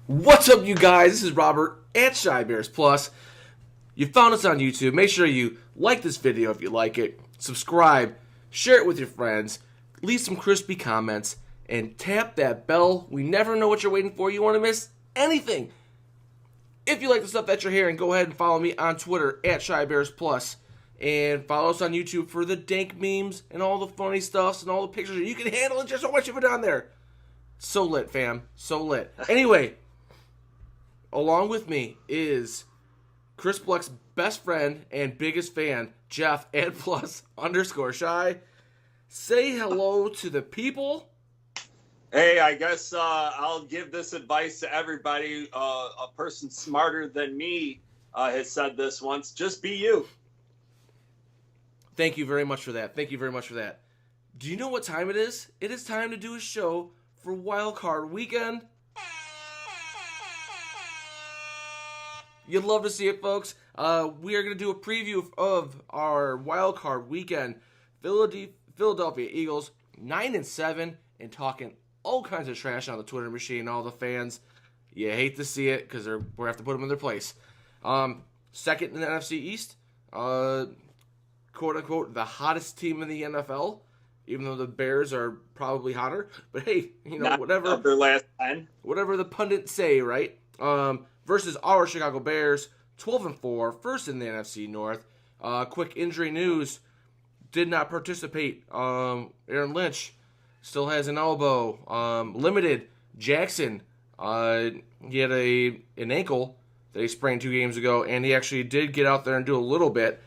What's up, you guys? This is Robert at Shy Bears Plus. You found us on YouTube. Make sure you like this video if you like it, subscribe, share it with your friends, leave some crispy comments, and tap that bell. We never know what you're waiting for. You want to miss anything. If you like the stuff that you're hearing, go ahead and follow me on Twitter at Shy Bears Plus, and follow us on YouTube for the dank memes and all the funny stuffs and all the pictures. You can handle it. Just so much of it on there. So lit, fam. So lit. Anyway, along with me is Chris Bleck's best friend and biggest fan, Jeff at @plus_shy. Say hello to the people. Hey, I guess I'll give this advice to everybody. A person smarter than me has said this once. Just be you. Thank you very much for that. Thank you very much for that. Do you know what time it is? It is time to do a show for Wildcard Weekend. You'd love to see it, folks. We are going to do a preview of our Wildcard Weekend. Philadelphia Eagles, 9-7, and talking all kinds of trash on the Twitter machine. All the fans, you hate to see it because we have to put them in their place. Second in the NFC East, quote-unquote, the hottest team in the NFL. Even though the Bears are probably hotter. But hey, whatever. Their last 10. Whatever the pundits say, right? Versus our Chicago Bears, 12-4, first in the NFC North. Quick injury news, did not participate. Aaron Lynch still has an elbow. Limited. Jackson, he had an ankle that he sprained 2 games ago, and he actually did get out there and do a little bit.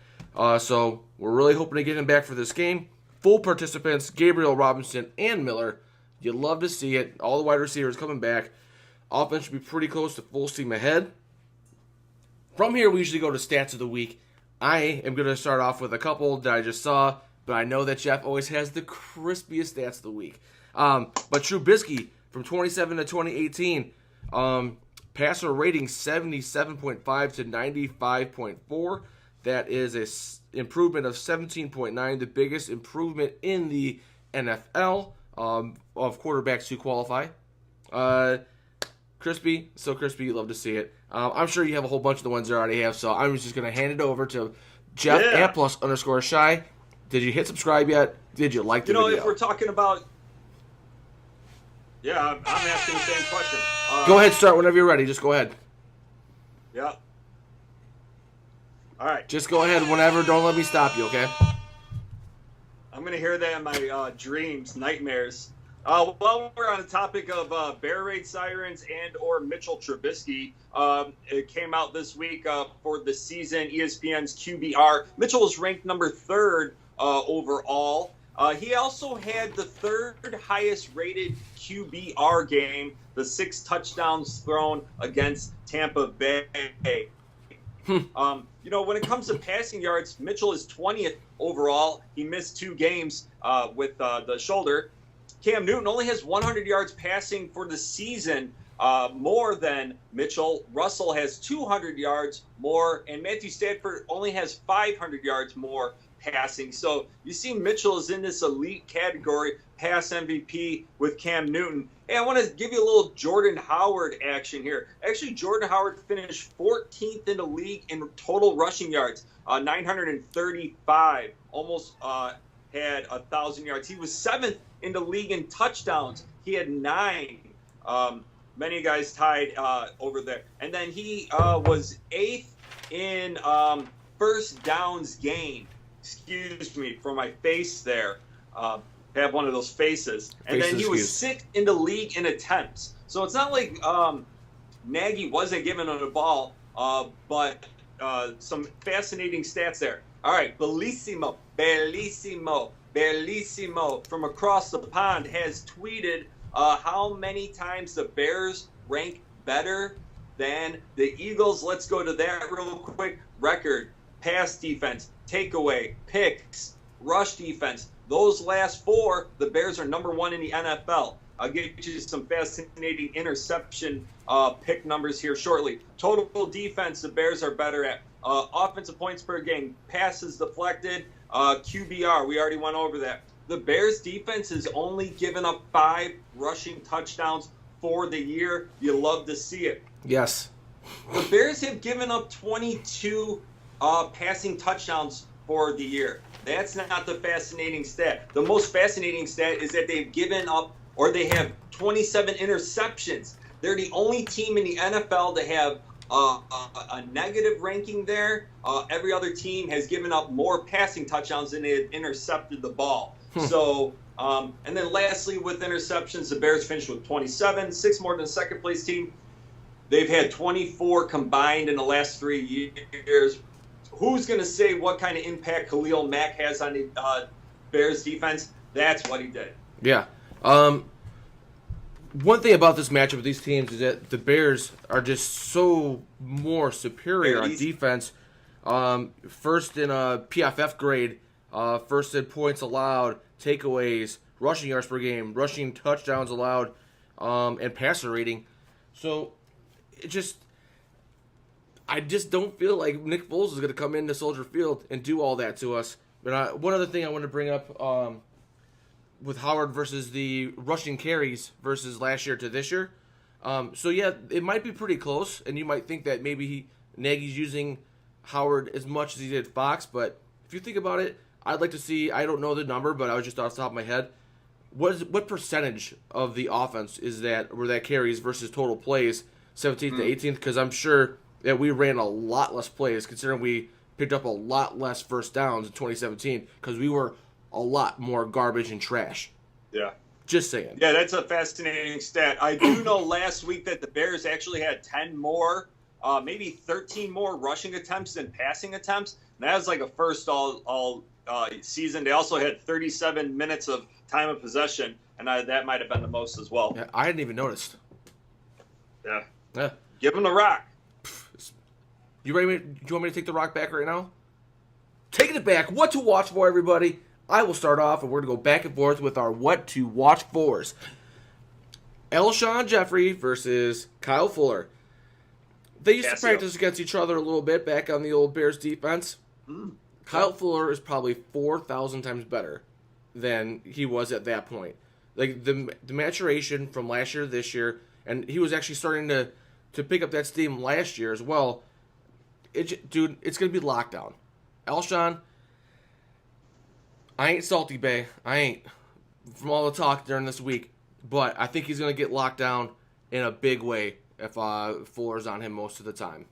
So we're really hoping to get him back for this game. Full participants, Gabriel, Robinson, and Miller. You'd love to see it. All the wide receivers coming back. Offense should be pretty close to full steam ahead. From here, we usually go to stats of the week. I am going to start off with a couple that I just saw, but I know that Jeff always has the crispiest stats of the week. But Trubisky, from 27 to 2018, passer rating 77.5 to 95.4. That is an improvement of 17.9, the biggest improvement in the NFL of quarterbacks who qualify. Crispy, so crispy, you love to see it. I'm sure you have a whole bunch of the ones you already have, so I'm just going to hand it over to Jeff at @plus_shy. Did you hit subscribe yet? Did you like the video? If we're talking about... Yeah, I'm asking the same question. Go ahead, start whenever you're ready. Just go ahead. Yeah. All right. Just go ahead whenever. Don't let me stop you, okay? I'm going to hear that in my dreams, nightmares. While we're on the topic of Bear Raid Sirens and or Mitchell Trubisky, it came out this week for the season, ESPN's QBR. Mitchell was ranked number 3rd overall. He also had the 3rd highest rated QBR game, the 6 touchdowns thrown against Tampa Bay. When it comes to passing yards, Mitchell is 20th overall. He missed 2 games with the shoulder. Cam Newton only has 100 yards passing for the season, more than Mitchell. Russell has 200 yards more, and Matthew Stafford only has 500 yards more passing. So you see Mitchell is in this elite category, pass MVP with Cam Newton. Hey, I want to give you a little Jordan Howard action here. Actually, Jordan Howard finished 14th in the league in total rushing yards, 935, almost had 1,000 yards. He was 7th in the league in touchdowns. He had 9. Many guys tied over there. And then he was 8th in first downs gained. Excuse me for my face there. Have one of those faces. And then he was 6th in the league in attempts. So it's not like Nagy wasn't giving him the ball, but some fascinating stats there. All right, Bellissimo from across the pond has tweeted how many times the Bears rank better than the Eagles. Let's go to that real quick. Record, pass defense, takeaway, picks, rush defense. Those last 4, the Bears are number 1 in the NFL. I'll give you some fascinating interception pick numbers here shortly. Total defense, the Bears are better at. Offensive points per game, passes deflected, QBR, we already went over that. The Bears defense has only given up 5 rushing touchdowns for the year. You love to see it. Yes. The Bears have given up 22 passing touchdowns for the year. That's not the fascinating stat. The most fascinating stat is that they've given up, or they have 27 interceptions. They're the only team in the NFL to have a negative ranking there. Every other team has given up more passing touchdowns than they have intercepted the ball. So, and then lastly, with interceptions, the Bears finished with 27, 6 more than the second place team. They've had 24 combined in the last 3 years. Who's going to say what kind of impact Khalil Mack has on the Bears defense? That's what he did. Yeah. One thing about this matchup with these teams is that the Bears are just so more superior on defense. First in a PFF grade, first in points allowed, takeaways, rushing yards per game, rushing touchdowns allowed, and passer rating. So I just don't feel like Nick Foles is going to come into Soldier Field and do all that to us. But one other thing I want to bring up with Howard versus the rushing carries versus last year to this year. So, yeah, it might be pretty close, and you might think that maybe Nagy's using Howard as much as he did Fox. But if you think about it, I'd like to see, I don't know the number, but I was just off the top of my head, what percentage of the offense is that where that carries versus total plays, 17th to 18th? Because I'm sure that we ran a lot less plays, considering we picked up a lot less first downs in 2017, because we were a lot more garbage and trash. Yeah. Just saying. Yeah, that's a fascinating stat. I do know last week that the Bears actually had 10 more, maybe 13 more rushing attempts than passing attempts. And that was like a first all season. They also had 37 minutes of time of possession, and that might have been the most as well. Yeah, I hadn't even noticed. Yeah. Give him the rock. You ready? Do you want me to take the rock back right now? Taking it back. What to watch for, everybody? I will start off, and we're going to go back and forth with our what to watch fors. Alshon Jeffrey versus Kyle Fuller. They used to practice against each other a little bit back on the old Bears defense. Kyle Fuller is probably 4,000 times better than he was at that point. Like the maturation from last year to this year, and he was actually starting to pick up that steam last year as well. Dude, it's going to be lockdown. Alshon, I ain't salty, bae. I ain't. From all the talk during this week. But I think he's going to get locked down in a big way if Fuller's on him most of the time.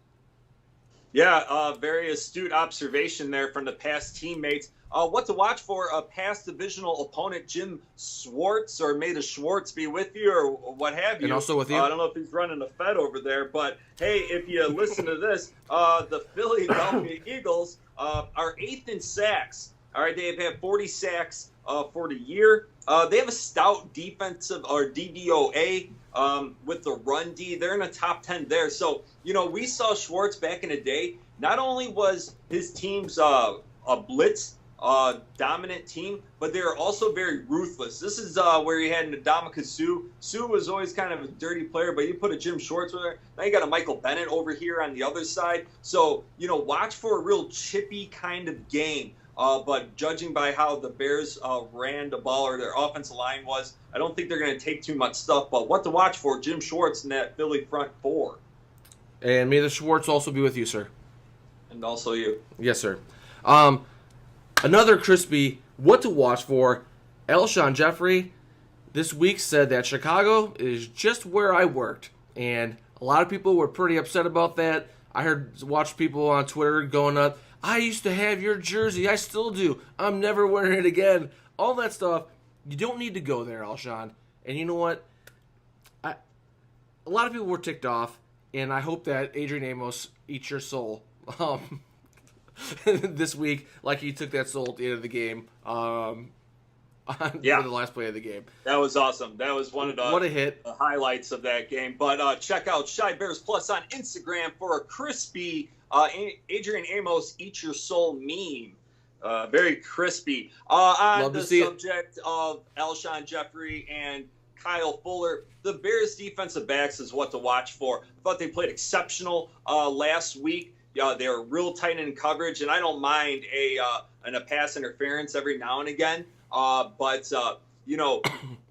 Yeah, very astute observation there from the past teammates. What to watch for a past divisional opponent, Jim Schwartz, or may the Schwartz be with you, or what have you. And also with you. I don't know if he's running the Fed over there, but hey, if you listen to this, the Philadelphia Eagles are 8th in sacks. All right, they have had 40 sacks for the year. They have a stout defensive, or DVOA, with the run D. They're in the top 10 there. So, we saw Schwartz back in the day. Not only was his team's a blitz dominant team, but they were also very ruthless. This is where you had Ndamukong Suh. Suh was always kind of a dirty player, but you put a Jim Schwartz with there. Now you got a Michael Bennett over here on the other side. So, watch for a real chippy kind of game. But judging by how the Bears ran the ball, or their offensive line was, I don't think they're going to take too much stuff. But what to watch for, Jim Schwartz in that Philly front four. And may the Schwartz also be with you, sir. And also you. Yes, sir. Another crispy what to watch for, Alshon Jeffrey this week said that Chicago is just where I worked. And a lot of people were pretty upset about that. I watched people on Twitter going up, I used to have your jersey. I still do. I'm never wearing it again. All that stuff. You don't need to go there, Alshon. And you know what? A lot of people were ticked off, and I hope that Adrian Amos eats your soul this week, like he took that soul at the end of the game for the last play of the game. That was awesome. That was one of the, what a hit. The highlights of that game. But check out Shy Bears Plus on Instagram for a crispy Adrian Amos eat your soul meme. Very crispy. On Love to the see it. subject of Alshon Jeffrey and Kyle Fuller, the Bears defensive backs is what to watch for. I thought they played exceptional last week. They were real tight in coverage, and I don't mind a pass interference every now and again. But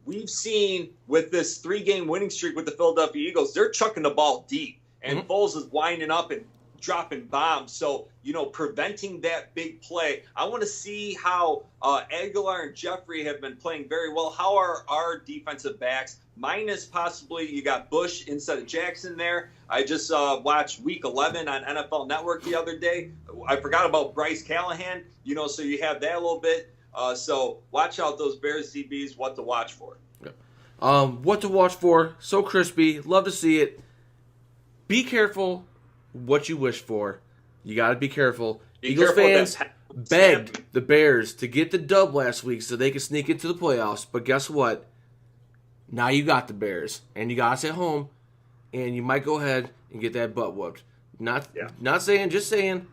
we've seen with this 3-game winning streak with the Philadelphia Eagles, they're chucking the ball deep, and Foles is winding up and dropping bombs. So, preventing that big play. I want to see how Aguilar and Jeffrey have been playing very well. How are our defensive backs? Minus possibly you got Bush instead of Jackson there. I just watched Week 11 on NFL Network the other day. I forgot about Bryce Callahan, so you have that a little bit. So watch out those Bears DBs, what to watch for. What to watch for. So crispy. Love to see it. Be careful what you wish for. You got to be careful. Eagles fans begged the Bears to get the dub last week so they could sneak into the playoffs. But guess what? Now you got the Bears, and you got us at home, and you might go ahead and get that butt whooped. Not saying, just saying.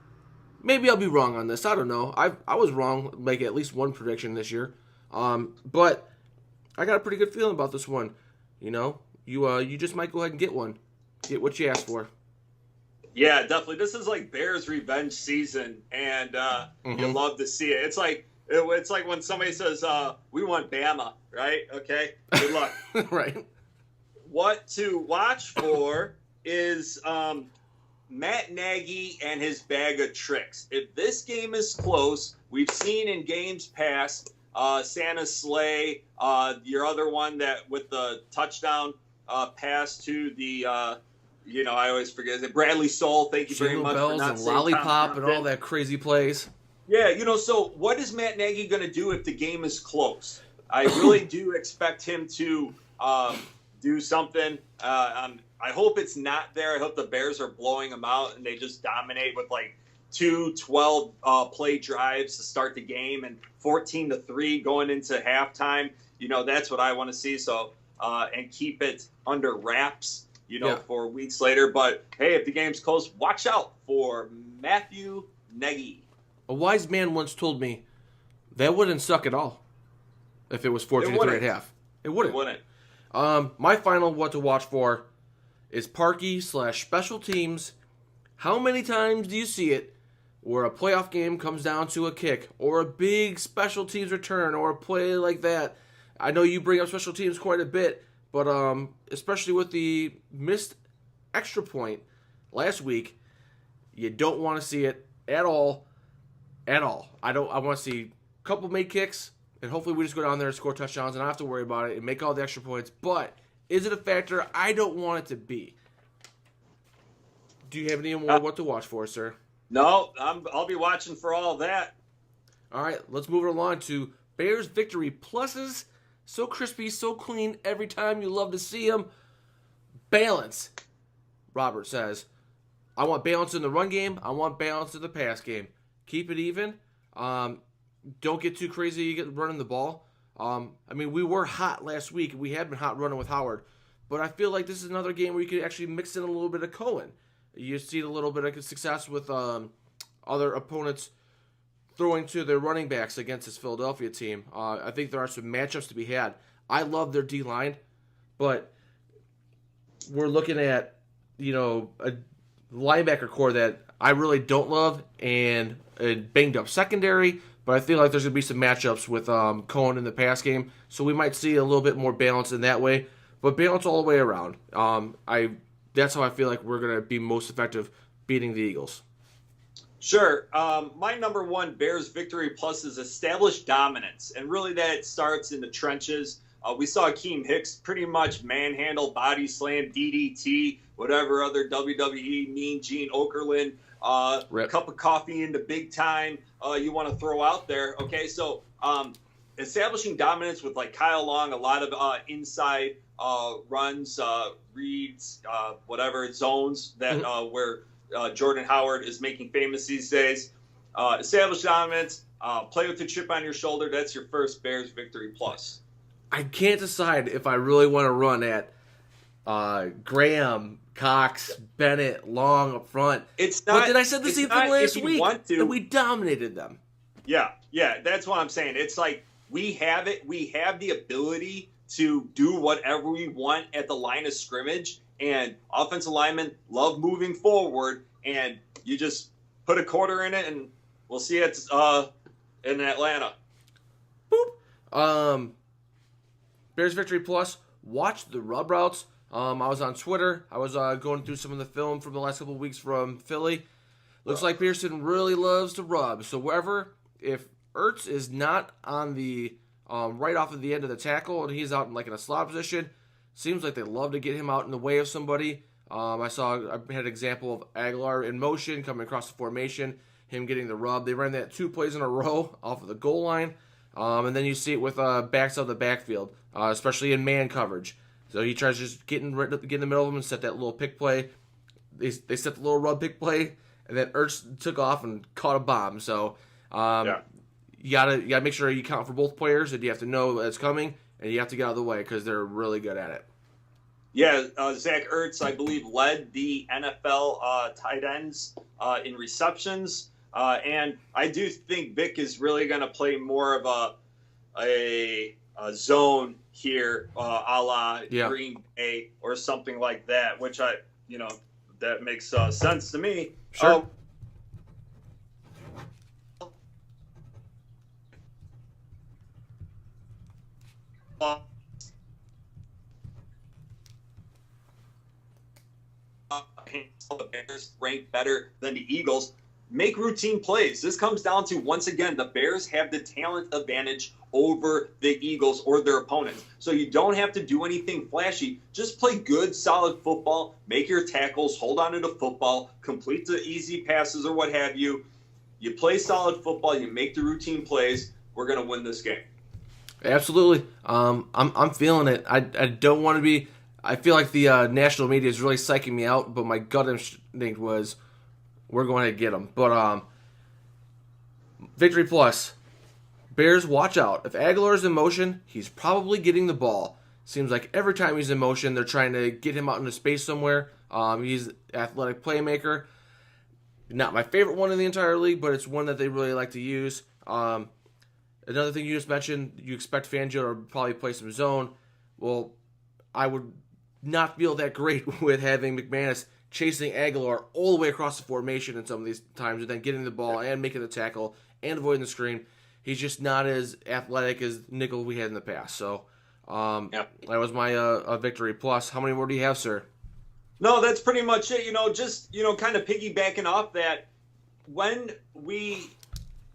Maybe I'll be wrong on this. I don't know. I was wrong, like at least one prediction this year. But I got a pretty good feeling about this one. You just might go ahead and get one. Get what you asked for. Yeah, definitely. This is like Bears revenge season, and you love to see it. It's like when somebody says, "We want Bama," right? Okay, good luck. Right. What to watch for is Matt Nagy and his bag of tricks. If this game is close, we've seen in games past, Santa's sleigh, your other one that with the touchdown pass to the. I always forget it. Bradley Soul, thank you very much bells for not and saying lollipop and all that crazy plays. Yeah, so what is Matt Nagy going to do if the game is close? I really do expect him to do something. I hope it's not there. I hope the Bears are blowing them out and they just dominate with like 2 12-play drives to start the game and 14-3 going into halftime. That's what I want to see. So and keep it under wraps. For weeks later. But, hey, if the game's close, watch out for Matthew Nagy. A wise man once told me that wouldn't suck at all if it was 14-3 at half. It wouldn't. My final what to watch for is Parkey/special teams. How many times do you see it where a playoff game comes down to a kick or a big special teams return or a play like that? I know you bring up special teams quite a bit. But especially with the missed extra point last week, you don't want to see it at all. At all. I want to see a couple made kicks, and hopefully we just go down there and score touchdowns and not have to worry about it and make all the extra points. But is it a factor? I don't want it to be. Do you have any more what to watch for, sir? No, I'll be watching for all of that. All right, let's move it along to Bears victory pluses. So crispy, so clean every time. You love to see them. Balance. Robert says, I want balance in the run game. I want balance in the pass game. Keep it even. Don't get too crazy. You get running the ball. We were hot last week. We had been hot running with Howard. But I feel like this is another game where you could actually mix in a little bit of Cohen. You see a little bit of success with other opponents throwing to their running backs against this Philadelphia team. I think there are some matchups to be had. I love their D-line, but we're looking at, a linebacker core that I really don't love and a banged-up secondary, but I feel like there's going to be some matchups with Cohen in the pass game, so we might see a little bit more balance in that way, but balance all the way around. That's how I feel like we're going to be most effective beating the Eagles. Sure. My number one Bears victory plus is established dominance. And really that starts in the trenches. We saw Akeem Hicks pretty much manhandle, body slam, DDT, whatever other WWE, Mean Gene Okerlund, cup of coffee in the big time you want to throw out there. Okay, so establishing dominance with like Kyle Long, a lot of inside runs, reads, whatever, zones that where Jordan Howard is making famous these days. Establish dominance. Play with the chip on your shoulder. That's your first Bears victory plus. I can't decide if I really want to run at Graham, Cox, Bennett, Long up front. It's not. But then I said the same thing last week, and we dominated them. Yeah, that's what I'm saying. It's like we have it. We have the ability to do whatever we want at the line of scrimmage, and offensive linemen love moving forward. And you just put a quarter in it, and we'll see it in Atlanta. Boop. Bears Victory Plus. Watch the rub routes. I was on Twitter. I was going through some of the film from the last couple of weeks from Philly. Looks like Pearson really loves to rub. So wherever, if Ertz is not on the right off of the end of the tackle and he's out in like in a slot position, seems like they love to get him out in the way of somebody. I had an example of Aguilar in motion coming across the formation, him getting the rub. They ran that 2 plays in a row off of the goal line. And then you see it with backs out of the backfield, especially in man coverage. So he tries to just get in the middle of them and set that little pick play. They set the little rub pick play, and then Ertz took off and caught a bomb. So you gotta make sure you count for both players, and you have to know it's coming, and you have to get out of the way because they're really good at it. Yeah, Zach Ertz, I believe, led the NFL tight ends in receptions. And I do think Vic is really going to play more of a zone here, a la Green Bay or something like that, which that makes sense to me. Sure. The Bears ranked better than the Eagles. Make routine plays. This comes down to, once again, the Bears have the talent advantage over the Eagles or their opponents. So you don't have to do anything flashy. Just play good, solid football. Make your tackles. Hold on to the football. Complete the easy passes or what have you. You play solid football. You make the routine plays. We're going to win this game. Absolutely. I'm feeling it. I don't want to be. I feel like the national media is really psyching me out, but my gut instinct was we're going to get them. But Victory Plus. Bears, watch out. If Aguilar's in motion, he's probably getting the ball. Seems like every time he's in motion, they're trying to get him out into space somewhere. He's an athletic playmaker. Not my favorite one in the entire league, but it's one that they really like to use. Another thing you just mentioned, you expect Fangio to probably play some zone. Well, I would not feel that great with having McManus chasing Aguilar all the way across the formation in some of these times and then getting the ball and making the tackle and avoiding the screen. He's just not as athletic as Nickel we had in the past. So that was my Victory Plus. How many more do you have, sir? No, that's pretty much it. Just kind of piggybacking off that, when the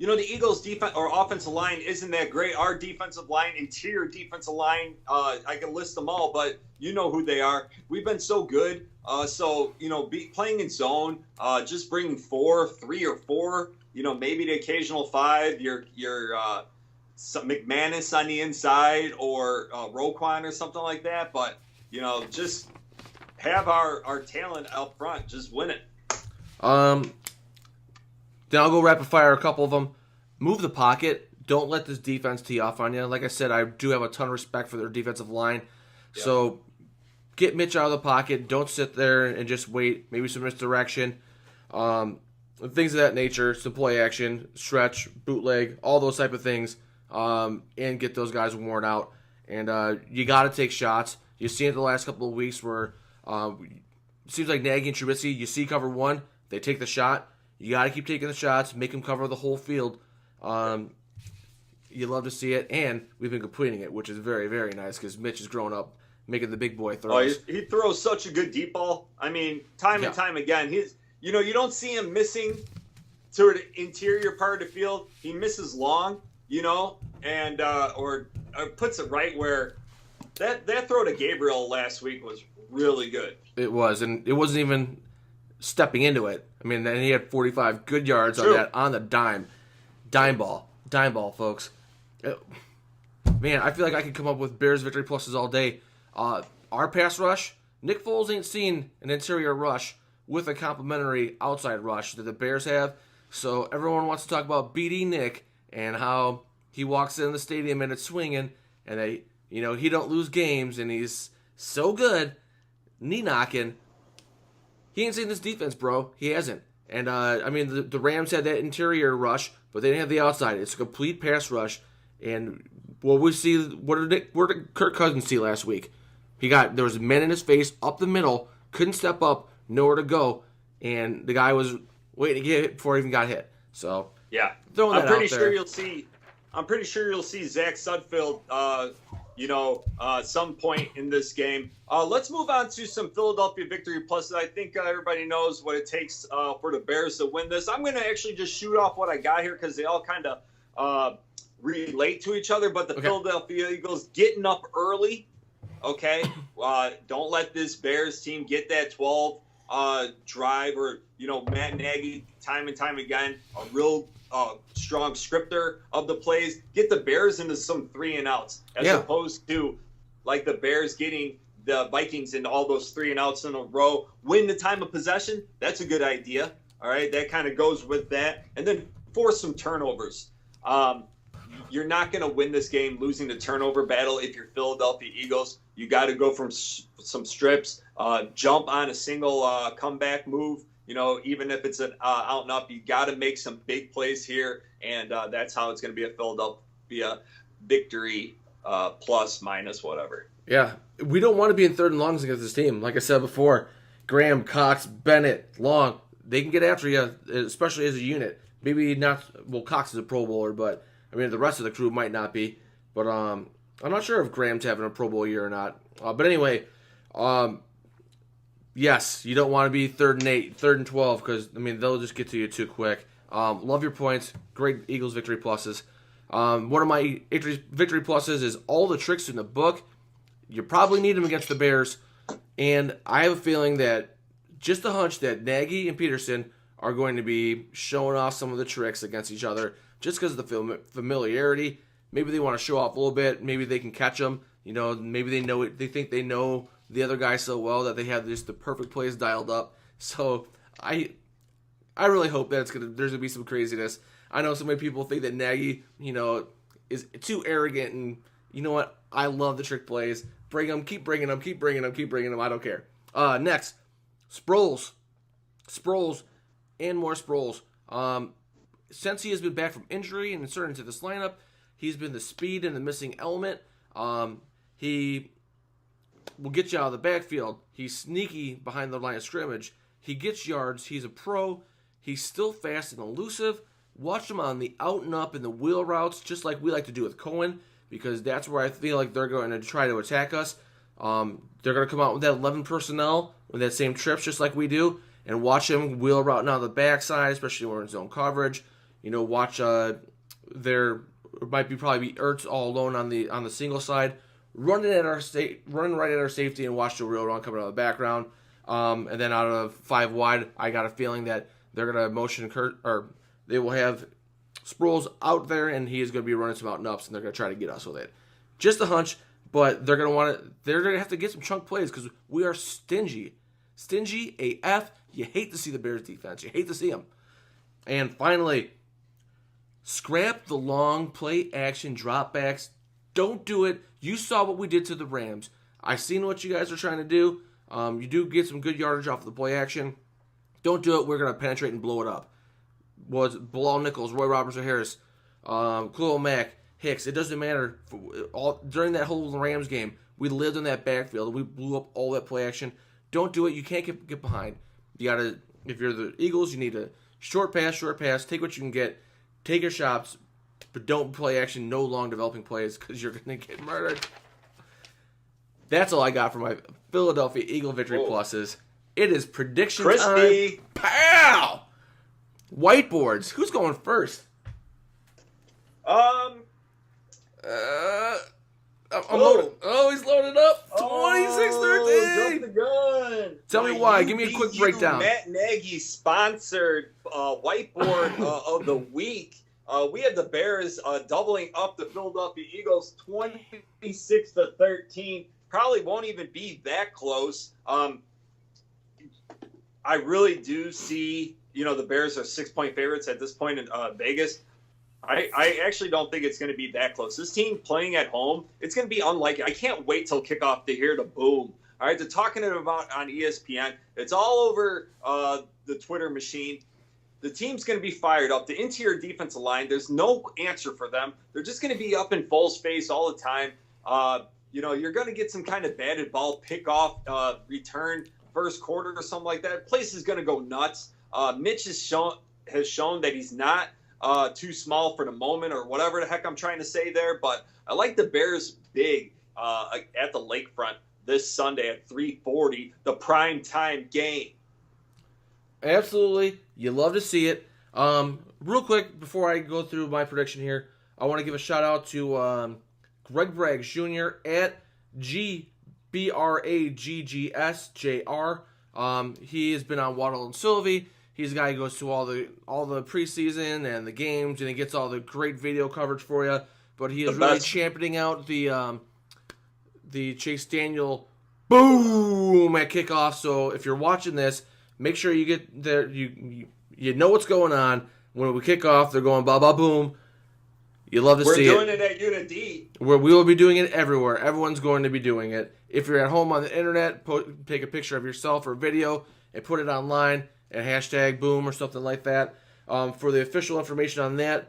Eagles' defense or offensive line isn't that great. Our defensive line, interior defensive line, I can list them all, but you know who they are. We've been so good. Playing in zone, just bringing 3 or 4, maybe the occasional 5. Your McManus on the inside or Roquan or something like that. But just have our talent up front. Just win it. Then I'll go rapid fire a couple of them. Move the pocket. Don't let this defense tee off on you. Like I said, I do have a ton of respect for their defensive line. Yep. So get Mitch out of the pocket. Don't sit there and just wait. Maybe some misdirection. Things of that nature. Some play action, stretch, bootleg, all those type of things. And get those guys worn out. And you got to take shots. You've seen it the last couple of weeks where it seems like Nagy and Trubisky, you see cover one, they take the shot. You got to keep taking the shots, make them cover the whole field. You love to see it, and we've been completing it, which is very, very nice because Mitch has grown up making the big boy throws. He throws such a good deep ball. I mean, time and time again, you don't see him missing to the interior part of the field. He misses long, and or puts it right where that throw to Gabriel last week was really good. It was, and it wasn't even stepping into it. I mean, then he had 45 good yards on that on the dime ball, folks. Man, I feel like I could come up with Bears Victory Pluses all day. Our pass rush, Nick Foles ain't seen an interior rush with a complimentary outside rush that the Bears have. So everyone wants to talk about BD Nick and how he walks in the stadium and it's swinging, and he don't lose games, and he's so good, knee knocking. He ain't seen this defense, bro. He hasn't. And, I mean, the Rams had that interior rush, but they didn't have the outside. It's a complete pass rush. And what did Kirk Cousins see last week? There was men in his face up the middle, couldn't step up, nowhere to go, and the guy was waiting to get hit before he even got hit. So yeah, throwing that I'm pretty out sure there. I'm pretty sure you'll see Zach Sudfeld, some point in this game. Let's move on to some Philadelphia victory pluses. I think everybody knows what it takes for the Bears to win this. I'm going to actually just shoot off what I got here because they all kind of relate to each other. But the Philadelphia Eagles getting up early. Okay, don't let this Bears team get that 12 drive or, Matt Nagy time and time again, a real strong scripter of the plays. Get the Bears into some 3-and-outs as opposed to like the Bears getting the Vikings into all those 3-and-outs in a row. Win the time of possession. That's a good idea. All right, that kind of goes with that. And then force some turnovers. You're not going to win this game losing the turnover battle if you're Philadelphia Eagles. You got to go from some strips, jump on a single comeback move. Even if it's an out and up, you got to make some big plays here, and that's how it's going to be a Philadelphia victory, plus, minus, whatever. Yeah, we don't want to be in third and longs against this team. Like I said before, Graham, Cox, Bennett, Long, they can get after you, especially as a unit. Maybe not. Well, Cox is a Pro Bowler, but I mean the rest of the crew might not be. But I'm not sure if Graham's having a Pro Bowl year or not. But anyway, yes, you don't want to be 3rd and 8, 3rd and 12, because I mean they'll just get to you too quick. Love your points. Great Eagles victory pluses. One of my victory pluses is all the tricks in the book. You probably need them against the Bears, and I have a feeling that just a hunch that Nagy and Peterson are going to be showing off some of the tricks against each other just because of the familiarity. Maybe they want to show off a little bit. Maybe they can catch them. Maybe they know it. They think they know the other guy so well that they have just the perfect plays dialed up. So I really hope that there's gonna be some craziness. I know so many people think that Nagy, is too arrogant, and you know what? I love the trick plays. Bring them, keep bringing them, keep bringing them, keep bringing them. I don't care. Next, Sproles, and more Sproles. Since he has been back from injury and inserted into this lineup, he's been the speed and the missing element. He will get you out of the backfield. He's sneaky behind the line of scrimmage. He gets yards. He's a pro. He's still fast and elusive. Watch him on the out and up and the wheel routes, just like we like to do with Cohen, because that's where I feel like they're going to try to attack us. They're going to come out with that 11 personnel with that same trips, just like we do, and watch him wheel route out of the backside, especially when we're in zone coverage. Watch there might probably be Ertz all alone on the single side, running right at our safety, and watch the wheel run coming out of the background. And then out of 5 wide, I got a feeling that they're going to motion they will have Sproles out there, and he is going to be running some out and ups, and they're going to try to get us with it. Just a hunch, but they're going to have to get some chunk plays because we are stingy. Stingy AF. You hate to see the Bears defense. You hate to see them. And finally, scrap the long play action dropbacks. Don't do it. You saw what we did to the Rams. I've seen what you guys are trying to do. You do get some good yardage off of the play action. Don't do it. We're going to penetrate and blow it up. Was Bilal Nichols, Roy Robertson Harris, Khalil Mack, Hicks. It doesn't matter. During that whole Rams game, we lived in that backfield. We blew up all that play action. Don't do it. You can't get behind. You got to, if you're the Eagles, you need a short pass. Take what you can get. Take your shots, but don't play action. No long developing plays because you're going to get murdered. That's all I got for my Philadelphia Eagle victory pluses. It is prediction time. Pow! Whiteboards. Who's going first? I'm loaded. Oh, he's loaded up. 26-13. Jump the gun. Tell me why. Give me a quick breakdown. Matt Nagy sponsored whiteboard of the week. We had the Bears doubling up the Philadelphia Eagles 26-13. Probably won't even be that close. I really do see, the Bears are 6-point favorites at this point in Vegas. I actually don't think it's going to be that close. This team playing at home, it's going to be unlikely. I can't wait till kickoff to hear the boom. All right, they're talking about on ESPN. It's all over the Twitter machine. the team's going to be fired up. The interior defensive line, there's no answer for them. They're just going to be up in full space all the time. You're going to get some kind of batted ball pickoff return first quarter or something like that. Place is going to go nuts. Mitch has shown that he's not too small for the moment, or whatever the heck I'm trying to say there. But I like the Bears big at the lakefront this Sunday at 3:40, the prime time game. Absolutely. You love to see it. Real quick, before I go through my prediction here, I want to give a shout out to Greg Braggs Jr. at GBRAGGSJR. He has been on Waddle and Sylvie. He's a guy who goes to all the preseason and the games, and he gets all the great video coverage for you. But he is really championing out the Chase Daniel boom at kickoff. So if you're watching this, make sure you get there. You know what's going on. When we kick off, they're going ba ba boom. You love to see it. We're doing it at Unit D. We will be doing it everywhere. Everyone's going to be doing it. If you're at home on the internet, take a picture of yourself or video and put it online and hashtag boom or something like that. For the official information on that,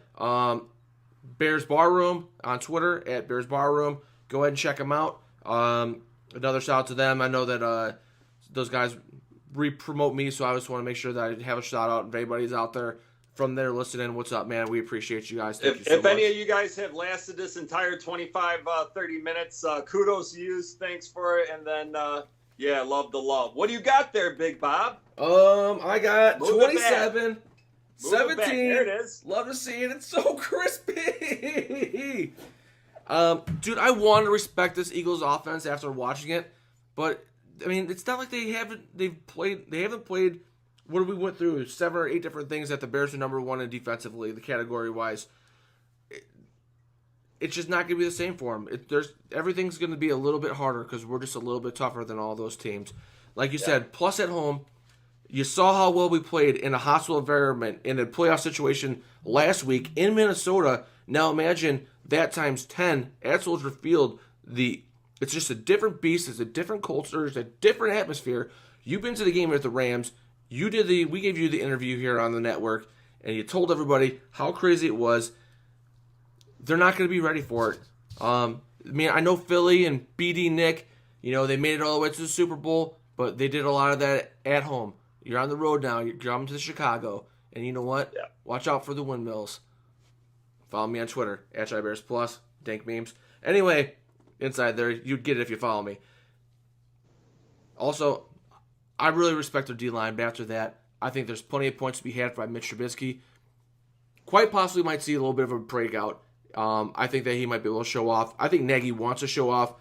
Bears Barroom on Twitter at Bears Barroom. Go ahead and check them out. Another shout out to them. I know that those guys re-promote me, so I just want to make sure that I have a shout out. If anybody's out there from there listening, what's up, man? We appreciate you guys. Thank you so much. Any of you guys have lasted this entire 25, 30 minutes, kudos to you. Thanks for it. And then, love the love. What do you got there, Big Bob? I got 27, 17. There it is. Love to see it. It's so crispy. Dude, I want to respect this Eagles offense after watching it, but I mean, it's not like they haven't played. What we went through 7 or 8 different things that the Bears are number one in defensively, the category wise. It's just not going to be the same for them. Everything's going to be a little bit harder because we're just a little bit tougher than all those teams. Like you said, plus at home, you saw how well we played in a hostile environment in a playoff situation last week in Minnesota. Now imagine that times 10 at Soldier Field. It's just a different beast. It's a different culture. It's a different atmosphere. You've been to the game with the Rams. We gave you the interview here on the network, and you told everybody how crazy it was. They're not going to be ready for it. I know Philly and BD Nick, they made it all the way to the Super Bowl, but they did a lot of that at home. You're on the road now. You're coming to Chicago, and you know what? Yeah. Watch out for the windmills. Follow me on Twitter, @ShyBearsPlus, dank memes. Anyway, inside there, you'd get it if you follow me. Also, I really respect their D-line, but after that, I think there's plenty of points to be had by Mitch Trubisky. Quite possibly might see a little bit of a breakout. I think that he might be able to show off. I think Nagy wants to show off.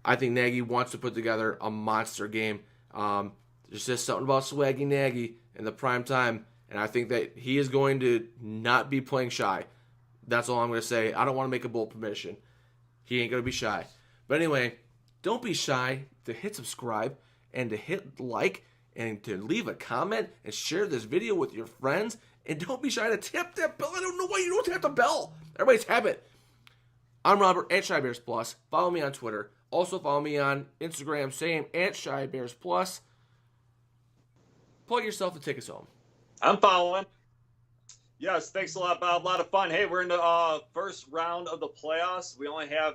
I think Nagy wants to put together a monster game. There's just something about Swaggy Nagy in the prime time, and I think that he is going to not be playing shy. That's all I'm going to say. I don't want to make a bold prediction. He ain't going to be shy. But anyway, don't be shy to hit subscribe and to hit like and to leave a comment and share this video with your friends. And don't be shy to tap that bell. I don't know why you don't tap the bell. Everybody tap it. I'm Robert @ShyBearsPlus. Follow me on Twitter. Also follow me on Instagram, same @ShyBearsPlus. Plug yourself and take us home. I'm following. Yes, thanks a lot, Bob. A lot of fun. Hey, we're in the first round of the playoffs. We only have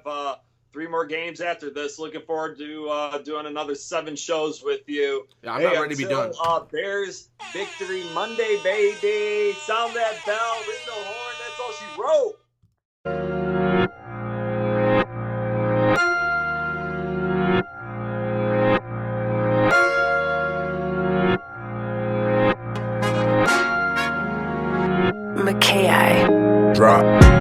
3 more games after this. Looking forward to doing another 7 shows with you. Yeah, I'm not ready to be done. Bears victory Monday, baby. Sound that bell, ring the horn. That's all she wrote. McKay. Drop.